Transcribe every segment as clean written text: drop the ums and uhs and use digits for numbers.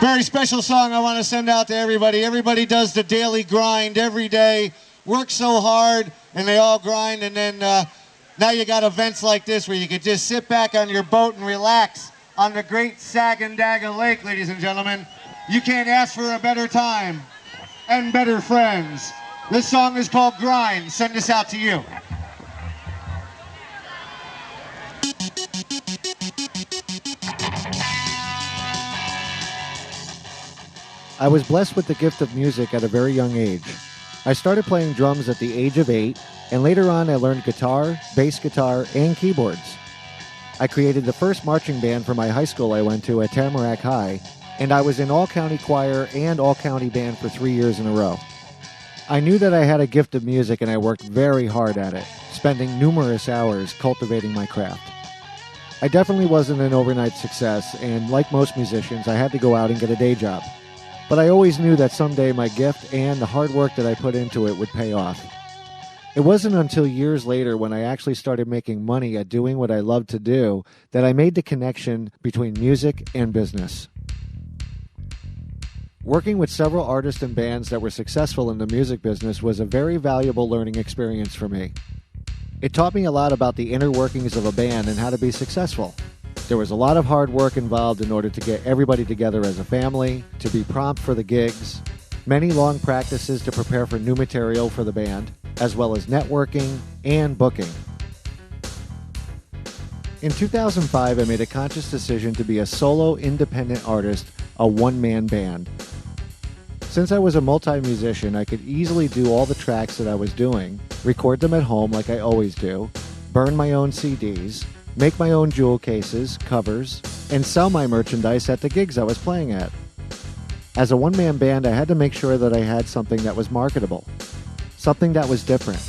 Very special song I want to send out to everybody. Everybody does the daily grind every day, works so hard, and they all grind, and then now you got events like this where you could just sit back on your boat and relax on the great Sagandaga Lake, ladies and gentlemen. You can't ask for a better time and better friends. This song is called Grind. Send this out to you. I was blessed with the gift of music at a very young age. I started playing drums at the age of 8, and later on I learned guitar, bass guitar, and keyboards. I created the first marching band for my high school I went to at Tamarack High, and I was in all-county choir and all-county band for 3 years in a row. I knew that I had a gift of music, and I worked very hard at it, spending numerous hours cultivating my craft. I definitely wasn't an overnight success, and like most musicians, I had to go out and get a day job. But I always knew that someday my gift and the hard work that I put into it would pay off. It wasn't until years later when I actually started making money at doing what I loved to do that I made the connection between music and business. Working with several artists and bands that were successful in the music business was a very valuable learning experience for me. It taught me a lot about the inner workings of a band and how to be successful. There was a lot of hard work involved in order to get everybody together as a family, to be prompt for the gigs, many long practices to prepare for new material for the band, as well as networking and booking. In 2005, I made a conscious decision to be a solo independent artist, a one-man band. Since I was a multi-musician, I could easily do all the tracks that I was doing, record them at home like I always do, burn my own CDs, make my own jewel cases, covers, and sell my merchandise at the gigs I was playing at. As a one-man band, I had to make sure that I had something that was marketable, something that was different,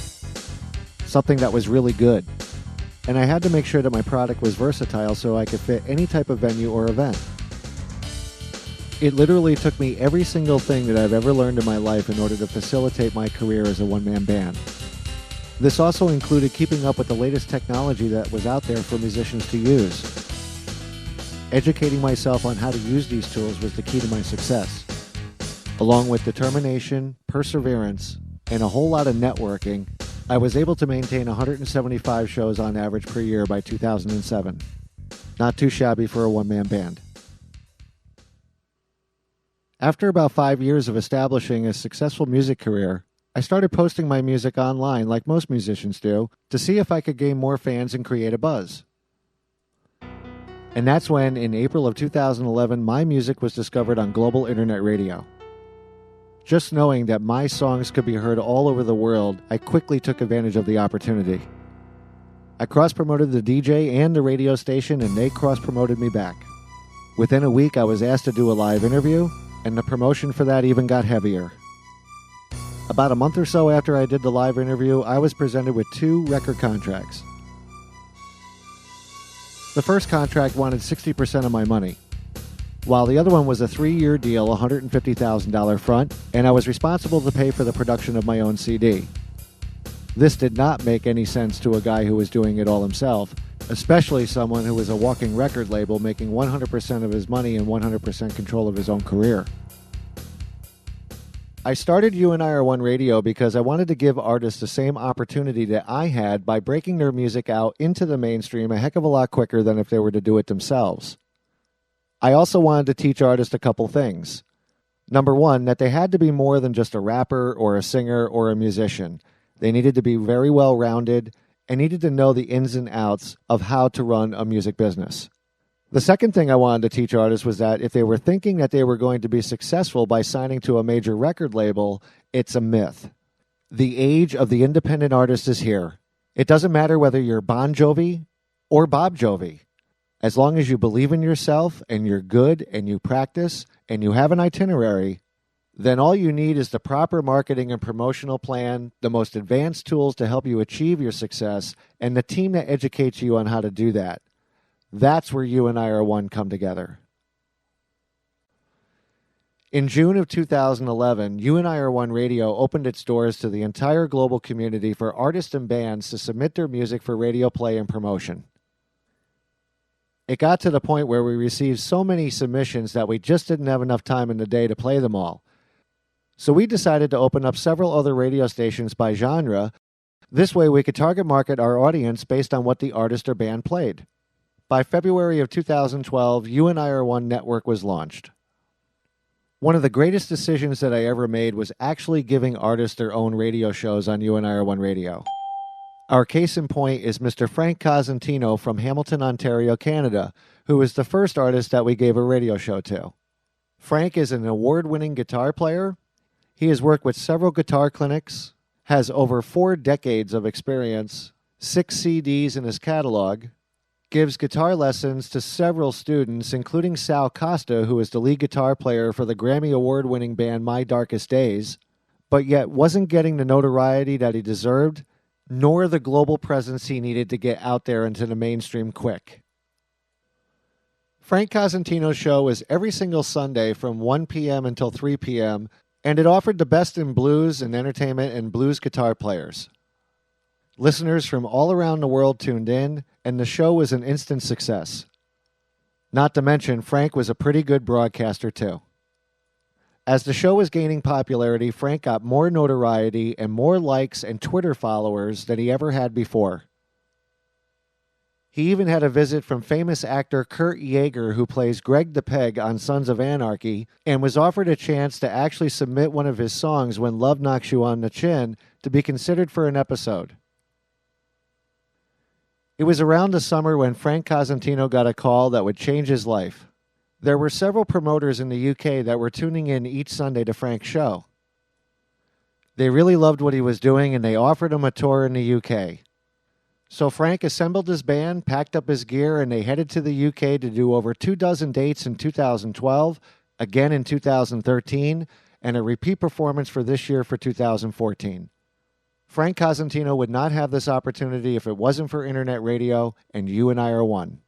something that was really good, and I had to make sure that my product was versatile so I could fit any type of venue or event. It literally took me every single thing that I've ever learned in my life in order to facilitate my career as a one-man band. This also included keeping up with the latest technology that was out there for musicians to use. Educating myself on how to use these tools was the key to my success. Along with determination, perseverance, and a whole lot of networking, I was able to maintain 175 shows on average per year by 2007. Not too shabby for a one-man band. After about 5 years of establishing a successful music career, I started posting my music online like most musicians do to see if I could gain more fans and create a buzz. And that's when, in April of 2011, my music was discovered on global internet radio. Just knowing that my songs could be heard all over the world, I quickly took advantage of the opportunity. I cross-promoted the DJ and the radio station, and they cross-promoted me back. Within a week, I was asked to do a live interview, and the promotion for that even got heavier. About a month or so after I did the live interview, I was presented with 2 record contracts. The first contract wanted 60% of my money, while the other one was a 3-year deal, $150,000 front, and I was responsible to pay for the production of my own CD. This did not make any sense to a guy who was doing it all himself, especially someone who was a walking record label making 100% of his money and 100% control of his own career. I started UNIR1 Radio because I wanted to give artists the same opportunity that I had by breaking their music out into the mainstream a heck of a lot quicker than if they were to do it themselves. I also wanted to teach artists a couple things. Number one, that they had to be more than just a rapper or a singer or a musician. They needed to be very well-rounded and needed to know the ins and outs of how to run a music business. The second thing I wanted to teach artists was that if they were thinking that they were going to be successful by signing to a major record label, it's a myth. The age of the independent artist is here. It doesn't matter whether you're Bon Jovi or Bob Jovi. As long as you believe in yourself and you're good and you practice and you have an itinerary, then all you need is the proper marketing and promotional plan, the most advanced tools to help you achieve your success, and the team that educates you on how to do that. That's where UNIR1 come together. In June of 2011, UNIR1 Radio opened its doors to the entire global community for artists and bands to submit their music for radio play and promotion. It got to the point where we received so many submissions that we just didn't have enough time in the day to play them all. So we decided to open up several other radio stations by genre. This way we could target market our audience based on what the artist or band played. By February of 2012, UNIR1 network was launched. One of the greatest decisions that I ever made was actually giving artists their own radio shows on UNIR1 radio. Our case in point is Mr. Frank Cosentino from Hamilton, Ontario, Canada, who was the first artist that we gave a radio show to. Frank is an award-winning guitar player. He has worked with several guitar clinics, has over 4 decades of experience, 6 CDs in his catalog, gives guitar lessons to several students, including Sal Costa, who is the lead guitar player for the Grammy Award-winning band My Darkest Days, but yet wasn't getting the notoriety that he deserved, nor the global presence he needed to get out there into the mainstream quick. Frank Cosentino's show is every single Sunday from 1 p.m. until 3 p.m., and it offered the best in blues and entertainment and blues guitar players. Listeners from all around the world tuned in, and the show was an instant success. Not to mention, Frank was a pretty good broadcaster too. As the show was gaining popularity, Frank got more notoriety and more likes and Twitter followers than he ever had before. He even had a visit from famous actor Kurt Yeager, who plays Greg the Peg on Sons of Anarchy, and was offered a chance to actually submit one of his songs, When Love Knocks You on the Chin, to be considered for an episode. It was around the summer when Frank Cosentino got a call that would change his life. There were several promoters in the UK that were tuning in each Sunday to Frank's show. They really loved what he was doing, and they offered him a tour in the UK. So Frank assembled his band, packed up his gear, and they headed to the UK to do over 24 dates in 2012, again in 2013, and a repeat performance for this year for 2014. Frank Cosentino would not have this opportunity if it wasn't for internet radio and UNIR1.